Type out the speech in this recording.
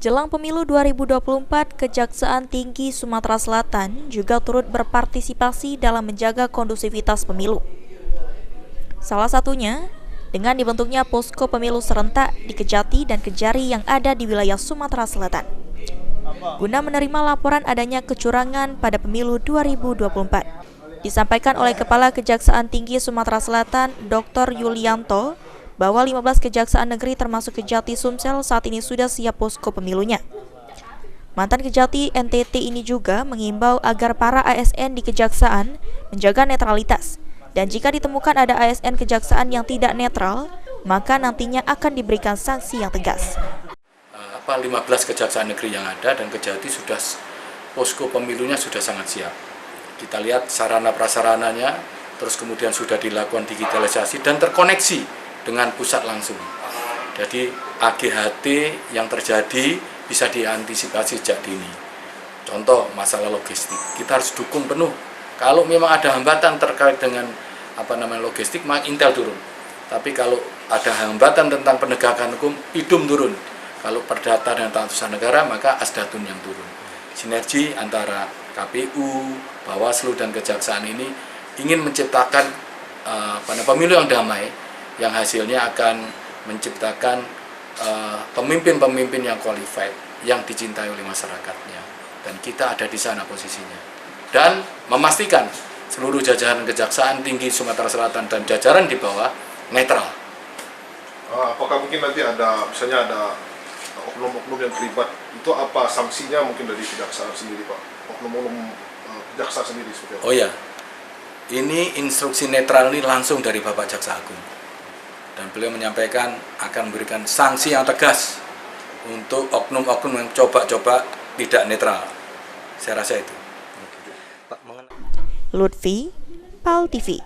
Jelang pemilu 2024, Kejaksaan Tinggi Sumatera Selatan juga turut berpartisipasi dalam menjaga kondusivitas pemilu. Salah satunya dengan dibentuknya posko pemilu serentak di Kejati dan Kejari yang ada di wilayah Sumatera Selatan, guna menerima laporan adanya kecurangan pada pemilu 2024. Disampaikan oleh Kepala Kejaksaan Tinggi Sumatera Selatan, Dr. Yulianto, bahwa 15 kejaksaan negeri termasuk Kejati Sumsel saat ini sudah siap posko pemilunya. Mantan Kejati NTT ini juga mengimbau agar para ASN di kejaksaan menjaga netralitas, dan jika ditemukan ada ASN kejaksaan yang tidak netral, maka nantinya akan diberikan sanksi yang tegas. 15 kejaksaan negeri yang ada dan Kejati sudah posko pemilunya sudah sangat siap. Kita lihat sarana prasarananya, terus kemudian sudah dilakukan digitalisasi dan terkoneksi dengan pusat langsung. Jadi AGHT yang terjadi bisa diantisipasi sejak dini. Contoh masalah logistik, kita harus dukung penuh. Kalau memang ada hambatan terkait dengan logistik, maka Intel turun. Tapi kalau ada hambatan tentang penegakan hukum, IDUM turun. Kalau Perdata dan Tata Usaha Negara, maka Asdatun yang turun. Sinergi antara KPU, Bawaslu dan Kejaksaan ini ingin menciptakan pemilu yang damai, yang hasilnya akan menciptakan pemimpin-pemimpin yang qualified, yang dicintai oleh masyarakatnya. Dan kita ada di sana posisinya. Dan memastikan seluruh jajaran Kejaksaan Tinggi Sumatera Selatan dan jajaran di bawah netral. Apakah mungkin nanti misalnya ada oknum-oknum yang terlibat, itu apa sanksinya mungkin dari kejaksaan sendiri, Pak? Oknum-oknum kejaksaan sendiri seperti apa? Oh ya, ini instruksi netral ini langsung dari Bapak Jaksa Agung. Dan beliau menyampaikan akan memberikan sanksi yang tegas untuk oknum-oknum yang coba-coba tidak netral. Saya rasa itu. Lutfi, PAL TV.